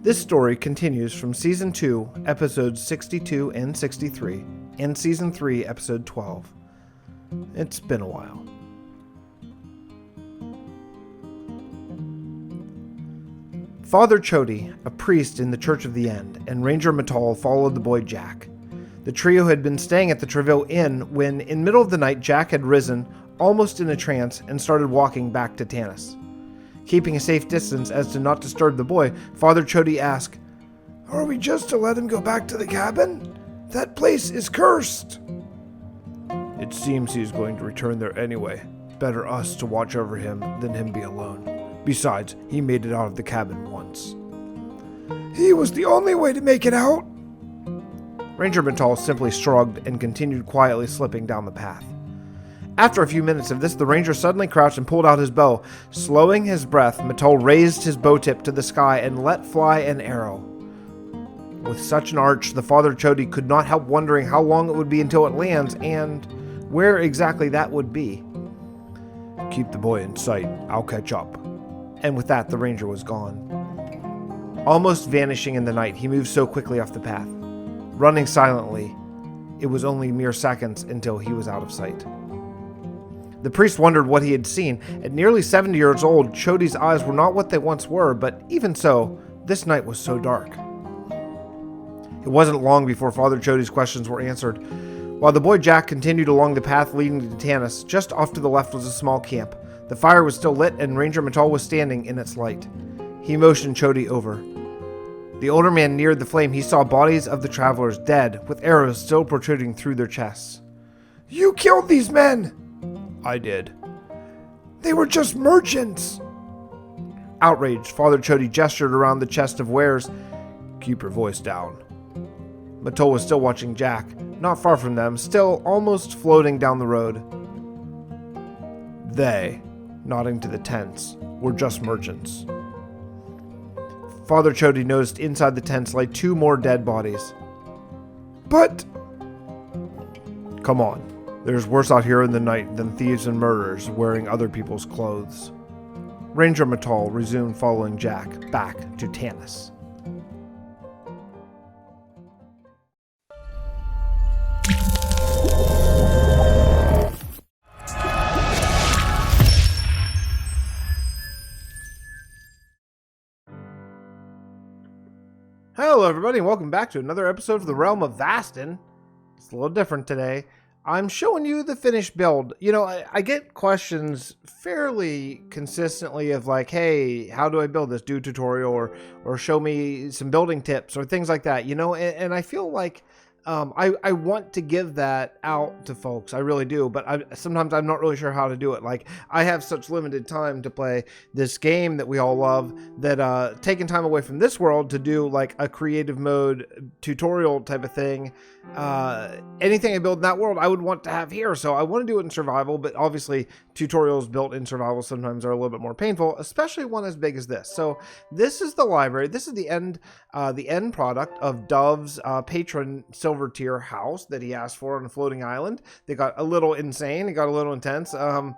This story continues from Season 2, Episodes 62 and 63, and Season 3, Episode 12. It's been a while. Father Chody, a priest in the Church of the End, and Ranger Mattal followed the boy Jack. The trio had been staying at the Treville Inn when, in middle of the night, Jack had risen, almost in a trance, and started walking back to Tanis. Keeping a safe distance as to not disturb the boy, Father Chody asked, "Are we just to let him go back to the cabin? That place is cursed." "It seems he's going to return there anyway. Better us to watch over him than him be alone. Besides, he made it out of the cabin once." "He was the only way to make it out." Ranger Mattal simply shrugged and continued quietly slipping down the path. After a few minutes of this, the ranger suddenly crouched and pulled out his bow. Slowing his breath, Mattal raised his bow tip to the sky and let fly an arrow. With such an arch, the Father Chody could not help wondering how long it would be until it lands and where exactly that would be. "Keep the boy in sight. I'll catch up." And with that, the ranger was gone. Almost vanishing in the night, he moved so quickly off the path. Running silently, it was only mere seconds until he was out of sight. The priest wondered what he had seen. At nearly 70 years old, Chody's eyes were not what they once were, but even so, this night was so dark. It wasn't long before Father Chody's questions were answered. While the boy Jack continued along the path leading to Tanis, just off to the left was a small camp. The fire was still lit, and Ranger Mattal was standing in its light. He motioned Chody over. The older man neared the flame. He saw bodies of the travelers dead, with arrows still protruding through their chests. "You killed these men!" "I did." "They were just merchants." Outraged, Father Chody gestured around the chest of wares. "Keep your voice down." Mattal was still watching Jack, not far from them, still almost floating down the road. "They," nodding to the tents, "were just merchants." Father Chody noticed inside the tents lay two more dead bodies. "But..." "Come on. There's worse out here in the night than thieves and murderers wearing other people's clothes." Ranger Mattal resumed following Jack back to Tanis. Hello everybody and welcome back to another episode of the Realm of Vasten. It's a little different today. I'm showing you the finished build. You know, I get questions fairly consistently of like, hey, how do I build this? Do a tutorial or show me some building tips or things like that, you know, and I feel like I want to give that out to folks. I really do, but sometimes I'm not really sure how to do it. Like, I have such limited time to play this game that we all love that taking time away from this world to do like a creative mode tutorial type of thing, anything I build in that world I would want to have here. So I want to do it in survival, but obviously tutorials built in survival sometimes are a little bit more painful, especially one as big as this. So this is the library. This is the end product of Dove's patron silver tier house that he asked for on a floating island. They got a little insane. It got a little intense. But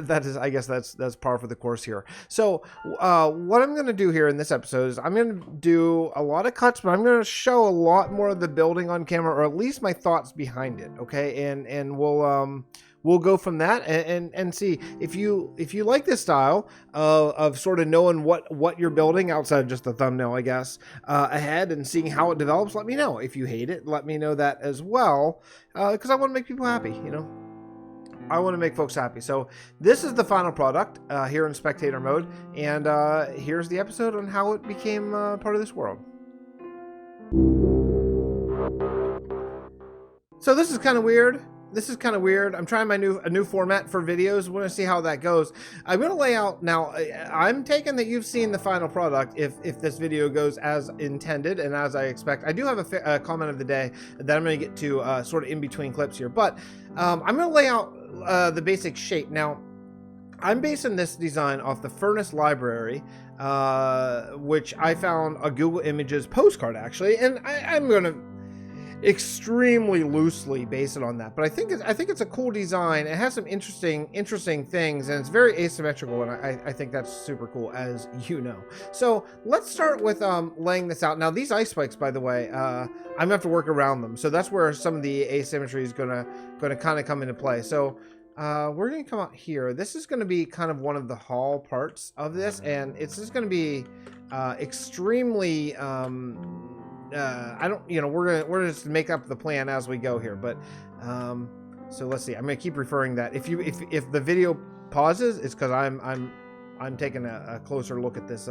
that is, I guess that's par for the course here. So what I'm going to do here in this episode is I'm going to do a lot of cuts, but I'm going to show a lot more of the building on camera, or at least my thoughts behind it. Okay. And we'll go from that and see if you like this style of sort of knowing what you're building outside of just the thumbnail, I guess, ahead and seeing how it develops. Let me know. If you hate it, let me know that as well, because I want to make people happy, you know. I want to make folks happy. So this is the final product here in spectator mode, and here's the episode on how it became part of this world. So this is kind of weird. I'm trying a new format for videos. I want to see how that goes. I'm going to lay out now. I'm taking that you've seen the final product if this video goes as intended and as I expect. I do have a comment of the day that I'm going to get to sort of in between clips here, but I'm going to lay out the basic shape. Now, I'm basing this design off the Furnace Library, which I found a Google Images postcard actually, and I'm going to extremely loosely base it on that, but I think it's a cool design. It has some interesting things, and it's very asymmetrical, and I think that's super cool, as you know. So let's start with laying this out. Now these ice spikes, by the way, I'm gonna have to work around them, so that's where some of the asymmetry is gonna kind of come into play. So we're gonna come out here. This is gonna be kind of one of the hall parts of this, and it's just gonna be extremely I don't, you know, we're just make up the plan as we go here, but so let's see. I'm gonna keep referring that. If the video pauses, it's because I'm taking a closer look at this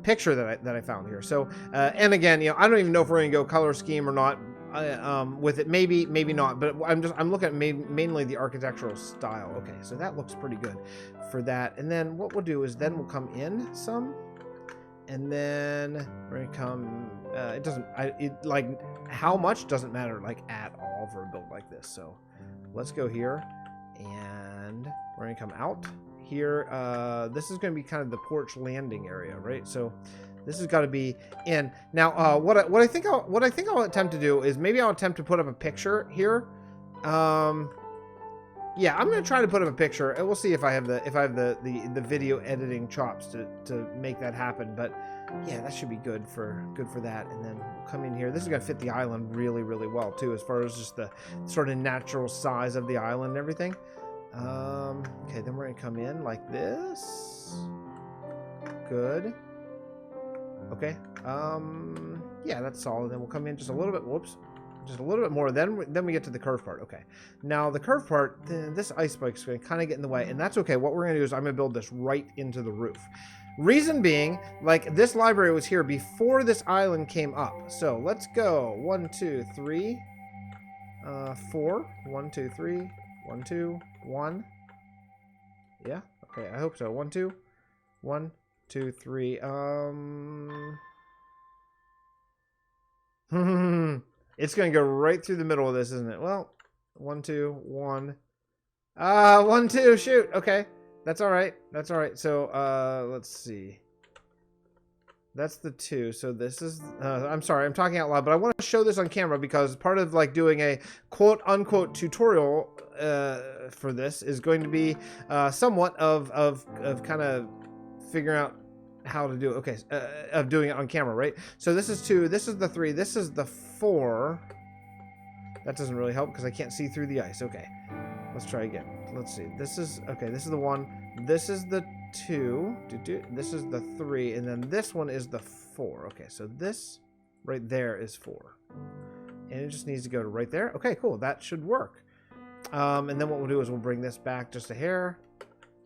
picture that I found here. So and again, you know, I don't even know if we're gonna go color scheme or not with it. Maybe not, but I'm looking at mainly the architectural style. Okay, so that looks pretty good for that. And then what we'll do is then we'll come in some. And then we're gonna come. It doesn't. Like how much doesn't matter like at all for a build like this. So let's go here, and we're gonna come out here. This is gonna be kind of the porch landing area, right? So this has got to be in. Now, what I think I'll attempt to do is maybe I'll attempt to put up a picture here. Yeah, I'm gonna try to put up a picture, and we'll see if I have the video editing chops to make that happen. But yeah, that should be good for that. And then we'll come in here. This is gonna fit the island really well too, as far as just the sort of natural size of the island and everything. Okay, then we're gonna come in like this. Good. Okay. Yeah, that's solid. Then we'll come in just a little bit. Whoops. Just a little bit more, then we get to the curve part. Okay, now the curve part, this ice spike is going to kind of get in the way, and that's okay. What we're going to do is I'm going to build this right into the roof. Reason being, like, this library was here before this island came up. So let's go 1 2 3 4 1 2 3 1 2 1. Yeah, okay, I hope so. 1 2 1 2 3 It's going to go right through the middle of this, isn't it? Well, 1 2 1. 1 2. Shoot. Okay, that's all right. That's all right. So let's see. That's the 2. So this is. I'm sorry. I'm talking out loud, but I want to show this on camera because part of like doing a quote unquote tutorial for this is going to be somewhat of kind of figuring out how to do it. Okay, of doing it on camera, right? So this is 2, this is the 3, this is the 4. That doesn't really help because I can't see through the ice. Okay, let's try again. Let's see. This is okay. This is the 1. This is the 2. This is the 3, and then this one is the 4. Okay, so this right there is 4, and it just needs to go to right there. Okay, cool. That should work. And then what we'll do is we'll bring this back just a hair,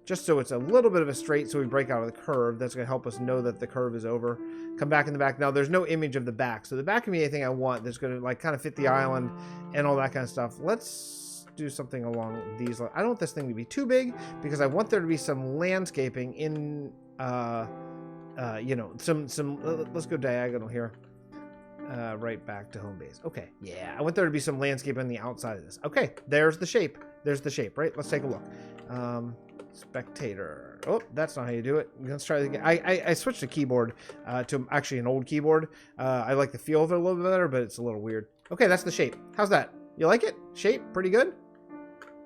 just so it's a little bit of a straight, so we break out of the curve. That's going to help us know that the curve is over. Come back in the back. Now, there's no image of the back, so the back can be anything I want that's going to like kind of fit the island and all that kind of stuff. Let's do something along these lines. I don't want this thing to be too big because I want there to be some landscaping in, you know, let's go diagonal here. Right back to home base. Okay, yeah, I want there to be some landscape on the outside of this. Okay, there's the shape. There's the shape, right? Let's take a look. Spectator. Oh, that's not how you do it. Let's try it again. I switched the keyboard to actually an old keyboard. I like the feel of it a little bit better, but it's a little weird. Okay, that's the shape. How's that? You like it? Shape? Pretty good?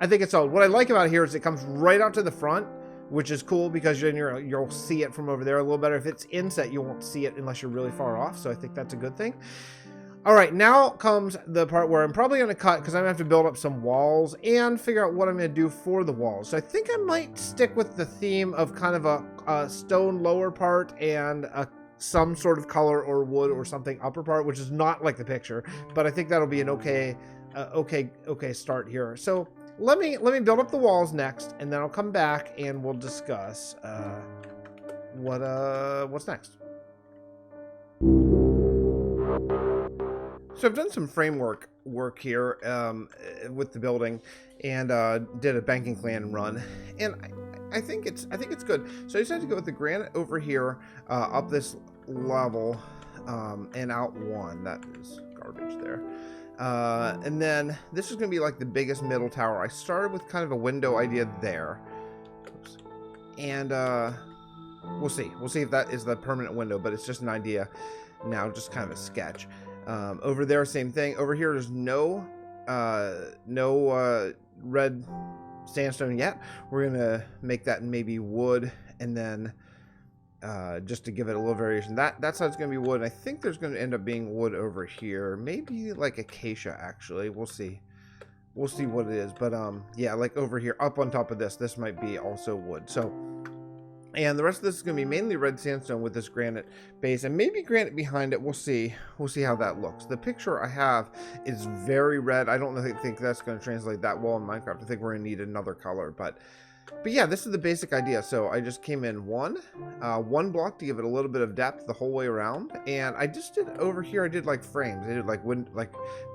I think it's solid. What I like about it here is it comes right out to the front, which is cool because then you'll see it from over there a little better. If it's inset, you won't see it unless you're really far off, so I think that's a good thing. All right, now comes the part where I'm probably going to cut because I'm going to have to build up some walls and figure out what I'm going to do for the walls. So I think I might stick with the theme of kind of a stone lower part and some sort of color or wood or something upper part, which is not like the picture, but I think that'll be an okay start here. So let me build up the walls next, and then I'll come back and we'll discuss what's next. So I've done some framework work here with the building, and did a banking plan run, and I think it's good. So I decided to go with the granite over here, up this level, and out 1. That is garbage there. And then this is going to be like the biggest middle tower. I started with kind of a window idea there. Oops. And we'll see if that is the permanent window, but it's just an idea now, just kind of a sketch. Over there, same thing. Over here, there's no red sandstone yet. We're gonna make that maybe wood, and then just to give it a little variation. That side's gonna be wood. I think there's gonna end up being wood over here. Maybe like acacia, actually. We'll see. We'll see what it is. But yeah, like over here, up on top of this might be also wood. So, and the rest of this is gonna be mainly red sandstone with this granite base, and maybe granite behind it. We'll see. We'll see how that looks. The picture I have is very red. I don't think that's gonna translate that well in Minecraft. I think we're gonna need another color, but yeah, this is the basic idea. So I just came in one block to give it a little bit of depth the whole way around, and I just did over here. I did like frames. I did like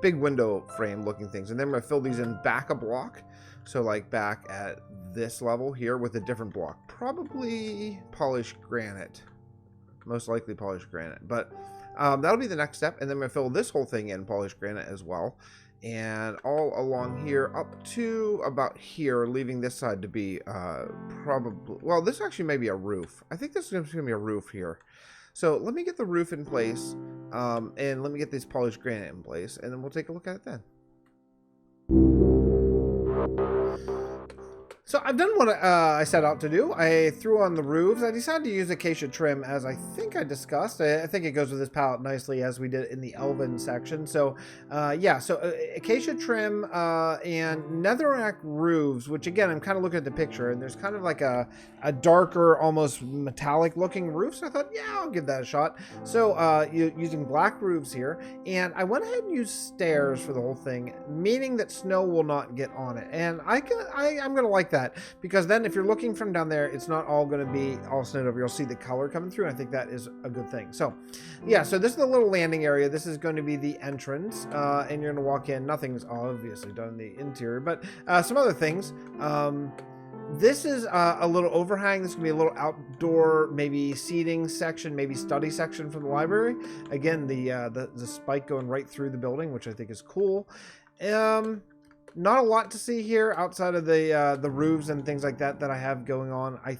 big window frame looking things, and then I'm gonna fill these in back a block. So like back at this level here with a different block, probably polished granite, most likely polished granite. But that'll be the next step, and then I'm gonna fill this whole thing in polished granite as well. And all along here up to about here, leaving this side to be probably, well, this actually may be a roof. I think this is going to be a roof here. So let me get the roof in place, and let me get this polished granite in place, and then we'll take a look at it then. So I've done what I set out to do. I threw on the roofs. I decided to use acacia trim, as I think I discussed. I think it goes with this palette nicely, as we did in the elven section. So yeah, so acacia trim and netherrack roofs, which again, I'm kind of looking at the picture, and there's kind of like a darker, almost metallic looking roof. So I thought, yeah, I'll give that a shot. So using black roofs here, and I went ahead and used stairs for the whole thing, meaning that snow will not get on it. And I'm gonna like that, because then if you're looking from down there, it's not all going to be all snowed over. You'll see the color coming through, and I think that is a good thing. So yeah, so this is the little landing area. This is going to be the entrance, and you're going to walk in. Nothing's obviously done in the interior, but some other things. This is a little overhang. This is going to be a little outdoor, maybe seating section, maybe study section from the library. Again, the spike going right through the building, which I think is cool. Not a lot to see here outside of the roofs and things like that I have going on. I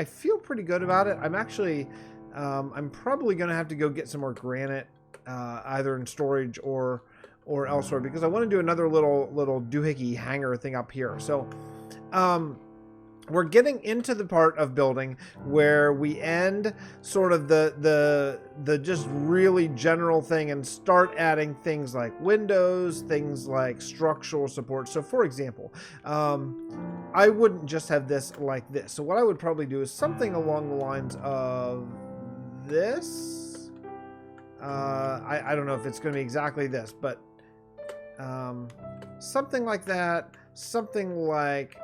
feel pretty good about it. I'm actually, I'm probably going to have to go get some more granite, either in storage or elsewhere, because I want to do another little doohickey hanger thing up here. So, we're getting into the part of building where we end sort of the just really general thing and start adding things like windows, things like structural support. So for example, I wouldn't just have this like this. So what I would probably do is something along the lines of this. I don't know if it's going to be exactly this, but something like that, something like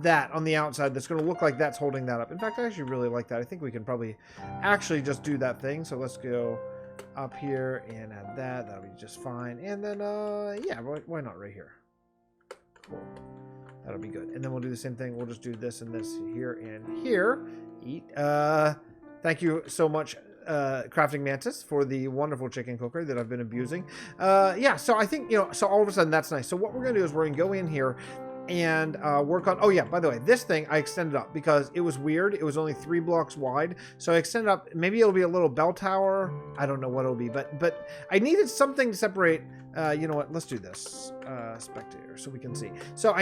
that on the outside that's going to look like that's holding that up. In fact, I actually really like that. I think we can probably actually just do that thing. So let's go up here and add that. That'll be just fine. And then yeah, why not right here? Cool. That'll be good. And then we'll do the same thing. We'll just do this and this here and here. Thank you so much, Crafting Mantis, for the wonderful chicken cooker that I've been abusing. Yeah, so I think, so all of a sudden that's nice. So what we're going to do is we're going to go in here and work on, oh yeah, by the way, this thing I extended up because it was weird. It was only 3 blocks wide. So I extended up. Maybe it'll be a little bell tower. I don't know what it'll be, but I needed something to separate. You know what? Let's do this, spectator, so we can see. So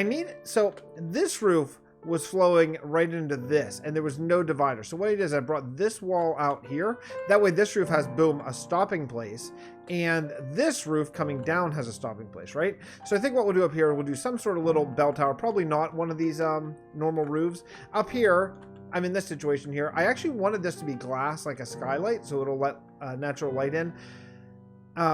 so this roof was flowing right into this, and there was no divider. So what I did is I brought this wall out here. That way this roof has, boom, a stopping place, and this roof coming down has a stopping place, right? So I think what we'll do up here, we'll do some sort of little bell tower, probably not one of these normal roofs. Up here, I'm in this situation here. I actually wanted this to be glass, like a skylight, so it'll let natural light in.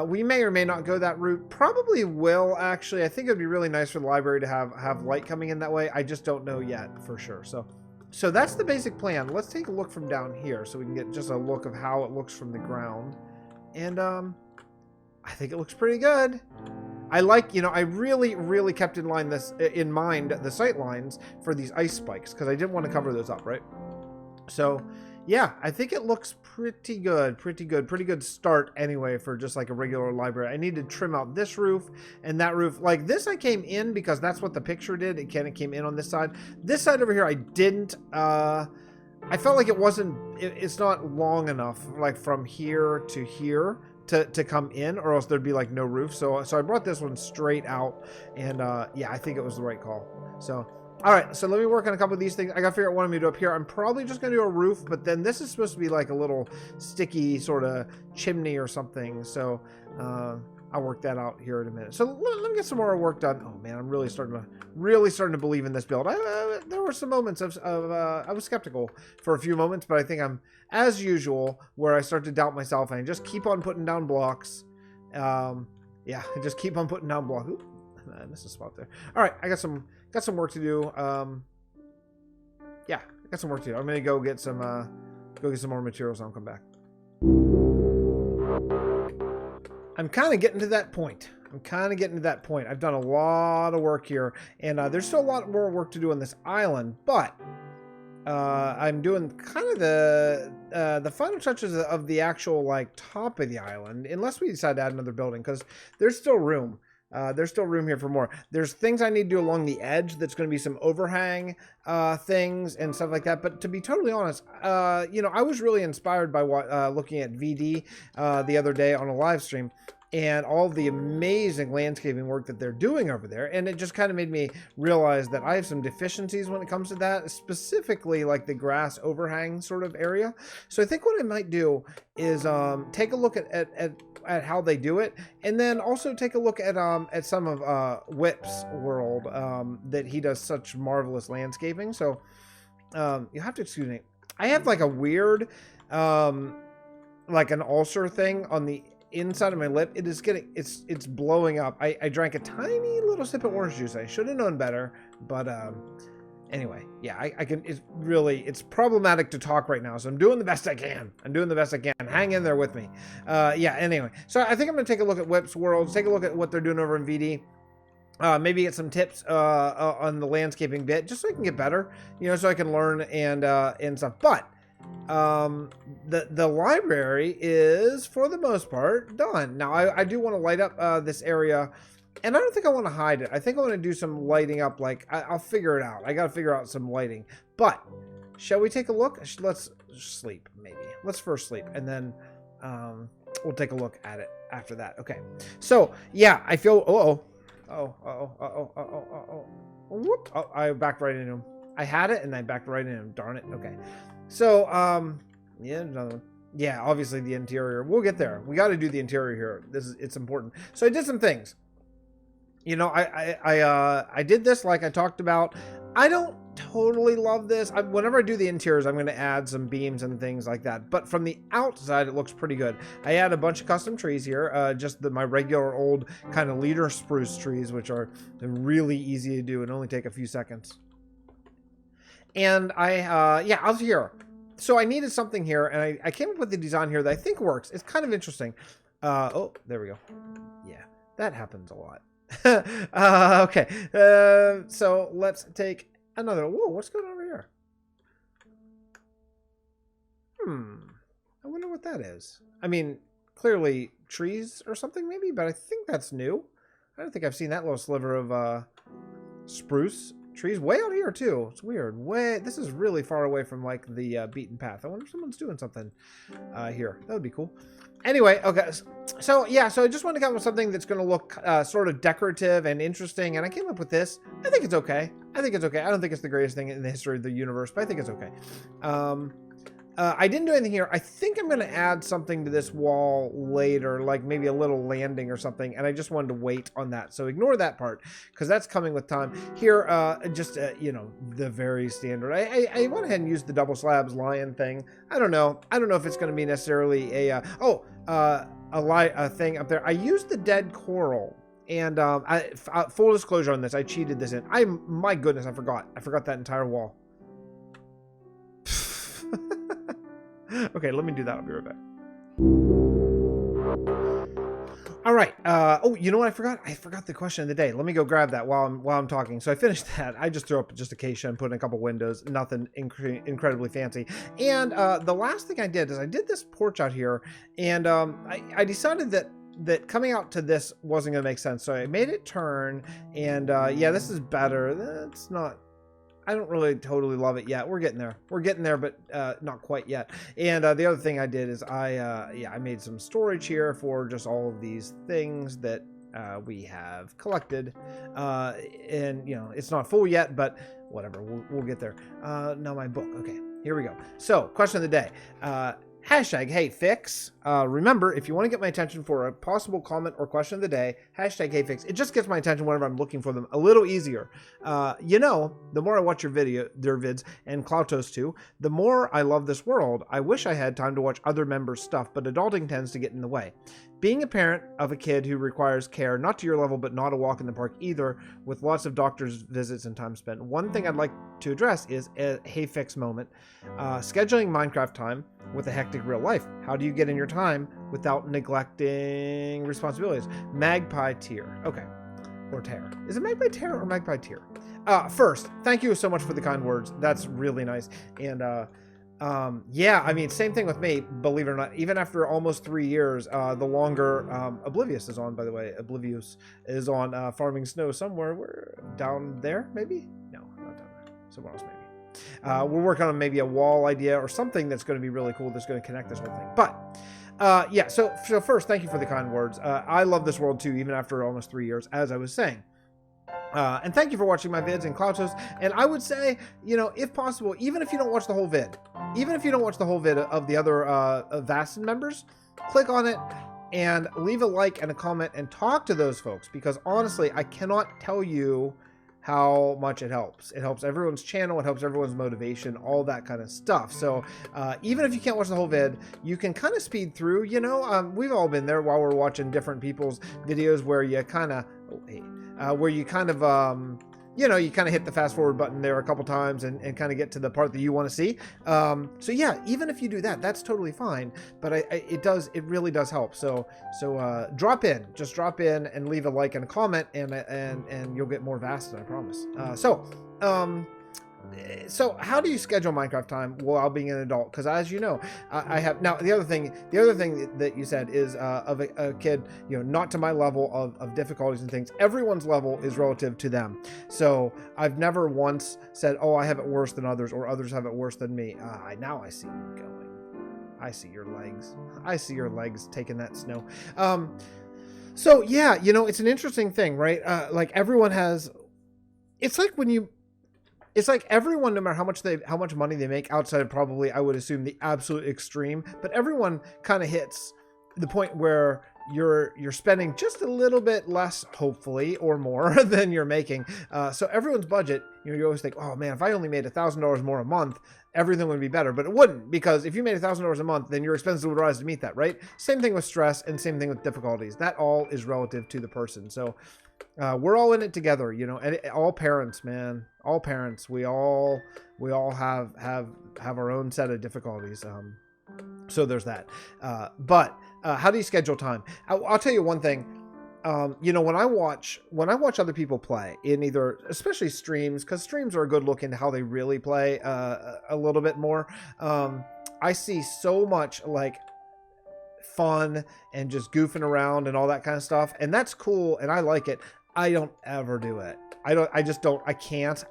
We may or may not go that route. Probably will, actually. I think it would be really nice for the library to have light coming in that way. I just don't know yet for sure. So that's the basic plan. Let's take a look from down here so we can get just a look of how it looks from the ground. And I think it looks pretty good. I like, I really kept in mind the sight lines for these ice spikes because I didn't want to cover those up, right? So yeah, I think it looks pretty good. Pretty good start anyway for just like a regular library. I need to trim out this roof and that roof. Like this I came in because that's what the picture did. It kind of came in on this side. This side over here I didn't I felt like it's not long enough, like from here to here to come in, or else there'd be like no roof. So I brought this one straight out, and yeah, I think it was the right call. So all right, so let me work on a couple of these things. I gotta figure out what I'm gonna do up here. I'm probably just gonna do a roof, but then this is supposed to be like a little sticky sort of chimney or something. So I'll work that out here in a minute. So let me get some more work done. Oh man, I'm really starting to believe in this build. There were some moments of I was skeptical for a few moments, but I think I'm, as usual, where I start to doubt myself and I just keep on putting down blocks. Yeah, I just keep on putting down blocks. Oop, I missed a spot there. All right, I got some work to do. Yeah, I got some work to do. I'm gonna go get some more materials and I'll come back. I'm kind of getting to that point. I've done a lot of work here, and there's still a lot more work to do on this island, but I'm doing kind of the final touches of the actual like top of the island, unless we decide to add another building, because there's still room. There's still room here for more. There's things I need to do along the edge. That's going to be some overhang things and stuff like that. But to be totally honest, you know, I was really inspired by what looking at VD the other day on a live stream, and all the amazing landscaping work that they're doing over there. And it just kind of made me realize that I have some deficiencies when it comes to that, specifically like the grass overhang sort of area. So I think what I might do is take a look at how they do it, and then also take a look at some of Whip's world, that he does such marvelous landscaping. So you have to excuse me. I have like a weird like an ulcer thing on the inside of my lip. It is getting, it's blowing up. I drank a tiny little sip of orange juice. I should have known better, but anyway, yeah, I can, it's problematic to talk right now, so I'm doing the best I can. Hang in there with me. Yeah, anyway, so I think I'm gonna take a look at Whip's world, take a look at what they're doing over in VD. Maybe get some tips on the landscaping bit, just so I can get better, you know, so I can learn and stuff. But the library is, for the most part, done. Now I do want to light up this area, and I don't think I want to hide it. I think I want to do some lighting up. Like I'll figure it out. I got to figure out some lighting. But shall we take a look? Let's sleep, maybe. Let's first sleep, and then we'll take a look at it after that. Okay. So yeah, I feel. Whoop! Oh, I backed right into him. I had it and I backed right into him. Darn it. Okay. So yeah, another one. Yeah, obviously the interior. We'll get there. We got to do the interior here. It's important. So I did some things. You know, I did this like I talked about. I don't totally love this. Whenever I do the interiors, I'm going to add some beams and things like that. But from the outside, it looks pretty good. I add a bunch of custom trees here, just my regular old kind of leader spruce trees, which are really easy to do and only take a few seconds. And yeah, I was here. So I needed something here, and I came up with the design here that I think works. It's kind of interesting. Oh, there we go. Yeah, that happens a lot. Okay. So let's take another. Whoa, what's going on over here? I wonder what that is. I mean, clearly trees or something maybe, but I think that's new. I don't think I've seen that little sliver of spruce trees way out here too. It's weird. This is really far away from like the beaten path. I wonder if someone's doing something here. That would be cool. Anyway, okay. So yeah, so I just wanted to come up with something that's going to look sort of decorative and interesting, and I came up with this. I think it's okay. I don't think it's the greatest thing in the history of the universe, but I think it's okay. I didn't do anything here. I think I'm going to add something to this wall later, like maybe a little landing or something, and I just wanted to wait on that. So ignore that part, because that's coming with time. Here, just, you know, the very standard. I went ahead and used the double slabs lion thing. I don't know if it's going to be necessarily a thing up there. I used the dead coral. And full disclosure on this, I cheated this in. My goodness, I forgot that entire wall. Okay, let me do that. I'll be right back. All right. Oh, you know what I forgot? I forgot the question of the day. Let me go grab that while I'm talking. So I finished that. I just threw up just acacia and put in a couple windows. Nothing incredibly fancy. And the last thing I did is I did this porch out here, and I decided that coming out to this wasn't going to make sense. So I made it turn, and yeah, this is better. That's not. I don't really totally love it yet. We're getting there. We're getting there, but not quite yet. And the other thing I did is I made some storage here for just all of these things that we have collected. And you know, it's not full yet, but whatever. We'll get there. Now my book. Okay, here we go. So, question of the day. Hashtag hey fix. Remember, if you want to get my attention for a possible comment or question of the day, hashtag hey fix. It just gets my attention whenever I'm looking for them a little easier. You know, the more I watch their vids, and Klautos too, the more I love this world. I wish I had time to watch other members' stuff, but adulting tends to get in the way. Being a parent of a kid who requires care, not to your level, but not a walk in the park either, with lots of doctor's visits and time spent. One thing I'd like to address is a hey fix moment. Scheduling Minecraft time with a hectic real life. How do you get in your time without neglecting responsibilities? Magpie tier. Okay. Or tear. Is it magpie tear or magpie tier? First, thank you so much for the kind words. That's really nice. And yeah, I mean, same thing with me, believe it or not. Even after almost 3 years, the longer Oblivious is on, by the way. Oblivious is on farming snow somewhere. We're down there, maybe? No, not down there. Somewhere else, maybe. We're working on maybe a wall idea or something that's going to be really cool that's going to connect this whole thing. But yeah, so first, thank you for the kind words. I love this world too, even after almost 3 years, as I was saying. And thank you for watching my vids and Klautos. And I would say, you know, if possible, even if you don't watch the whole vid, of the other Vasten members, click on it and leave a like and a comment and talk to those folks, because honestly, I cannot tell you how much it helps. It helps everyone's channel, it helps everyone's motivation, all that kind of stuff. So even if you can't watch the whole vid, you can kind of speed through, you know. We've all been there while we're watching different people's videos where you kind of, you know, you kind of hit the fast forward button there a couple times and kind of get to the part that you want to see. So yeah, even if you do that, that's totally fine. But it really does help. So drop in and leave a like and a comment, and you'll get more Vasten, I promise. So how do you schedule Minecraft time while being an adult? Because as you know, I have now the other thing that you said is of a kid, you know, not to my level of difficulties and things. Everyone's level is relative to them. So I've never once said, oh, I have it worse than others, or others have it worse than me. Now I see you going. I see your legs. I see your legs taking that snow. So yeah, you know, it's an interesting thing, right? Like everyone has. It's like everyone, no matter how much money they make, outside of probably, I would assume, the absolute extreme, but everyone kind of hits the point where you're spending just a little bit less, hopefully, or more than you're making. So everyone's budget, you know, you always think, oh man, if I only made $1,000 more a month, everything would be better. But it wouldn't, because if you made $1,000 a month, then your expenses would rise to meet that, right? Same thing with stress, and same thing with difficulties. That all is relative to the person. So we're all in it together, you know, and all parents, man, all parents, we all have our own set of difficulties. So there's that. But how do you schedule time? I'll tell you one thing. You know, when I watch other people play in either, especially streams, because streams are a good look into how they really play a little bit more. I see so much like fun and just goofing around and all that kind of stuff, and that's cool, and I like it. I don't ever do it. I can't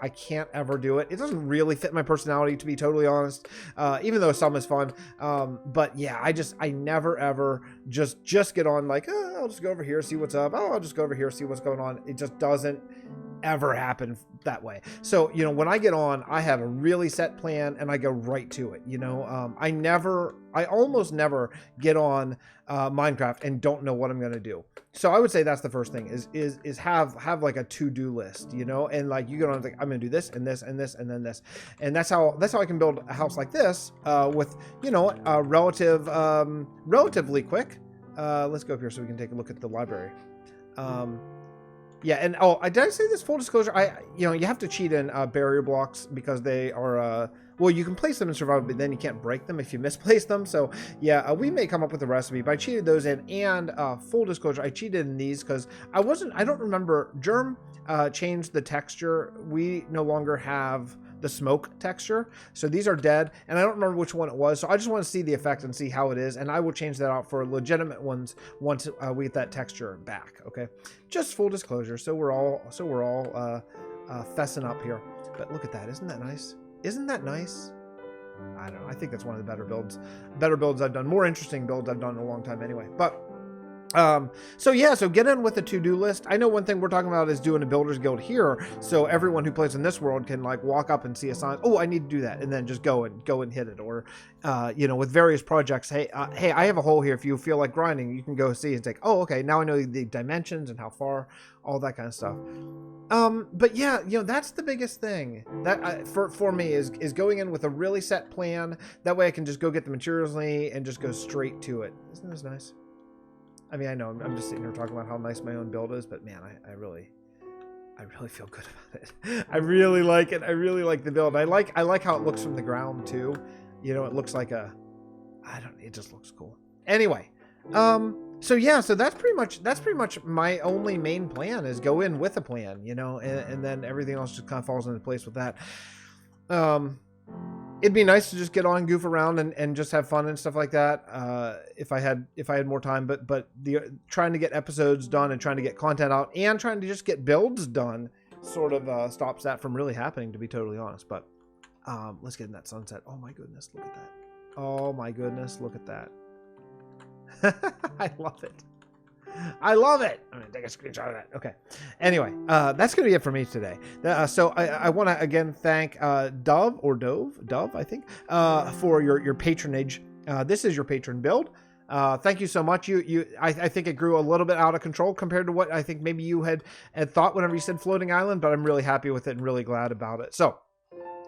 ever do it. It doesn't really fit my personality, to be totally honest, even though some is fun. But yeah, I never ever just get on like, oh, I'll just go over here, see what's up. Oh, I'll just go over here, see what's going on. It just doesn't ever happen that way. So, you know, when I get on, I have a really set plan and I go right to it. You know, I almost never get on Minecraft and don't know what I'm going to do. So I would say that's the first thing is have like a to-do list, you know, and like you get on and think, I'm going to do this and this and this and then this. And that's how I can build a house like this with, you know, relatively quick. Let's go up here so we can take a look at the library. Yeah, and did I say this? Full disclosure, you know, you have to cheat in barrier blocks because they are, well, you can place them in survival, but then you can't break them if you misplace them. So yeah, we may come up with a recipe, but I cheated those in. And full disclosure, I cheated in these because I don't remember. Germ changed the texture. We no longer have the smoke texture, so these are dead, and I don't remember which one it was, so I just want to see the effect and see how it is, and I will change that out for legitimate ones once we get that texture back. Okay, just full disclosure, so we're all fessing up here. But look at that. Isn't that nice? Isn't that nice? I don't know. I think that's one of the better builds I've done. More interesting builds I've done in a long time anyway. But so yeah, so get in with the to-do list. I know one thing we're talking about is doing a builders guild here, so everyone who plays in this world can like walk up and see a sign. Oh, I need to do that, and then just go and hit it. Or you know, with various projects, hey, I have a hole here. If you feel like grinding, you can go see and say, oh, okay, now I know the dimensions and how far, all that kind of stuff. But yeah, you know, that's the biggest thing that for me is going in with a really set plan. That way I can just go get the materials and just go straight to it. Isn't this nice? I mean, I know I'm just sitting here talking about how nice my own build is, but man, I really feel good about it. I really like it. I really like the build. I like how it looks from the ground too. You know, it looks like it just looks cool. Anyway, so yeah, so that's pretty much my only main plan is go in with a plan, you know, and then everything else just kind of falls into place with that. It'd be nice to just get on, goof around, and just have fun and stuff like that. If I had more time, but trying to get episodes done and trying to get content out and trying to just get builds done sort of stops that from really happening, to be totally honest. But let's get in that sunset. Oh my goodness, look at that. Oh my goodness, look at that. I love it. I love it. I'm going to take a screenshot of that. Okay. Anyway, that's going to be it for me today. So I want to again thank Dove, I think, for your patronage. This is your patron build. Thank you so much. I think it grew a little bit out of control compared to what I think maybe you had thought whenever you said floating island, but I'm really happy with it and really glad about it. So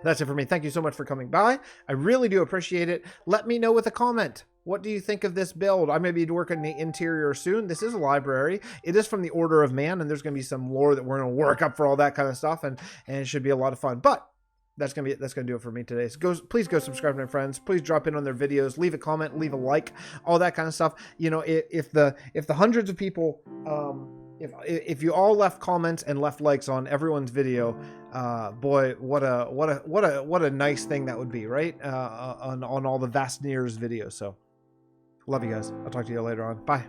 that's it for me. Thank you so much for coming by. I really do appreciate it. Let me know with a comment. What do you think of this build? I may be working the interior soon. This is a library. It is from the Order of Man, and there's going to be some lore that we're going to work up for all that kind of stuff, and it should be a lot of fun. But that's going to do it for me today. So please go subscribe to my friends. Please drop in on their videos. Leave a comment. Leave a like. All that kind of stuff. You know, if the hundreds of people, if you all left comments and left likes on everyone's video, boy, what a nice thing that would be, right? On all the Vasten III's videos. So. Love you guys. I'll talk to you later on. Bye.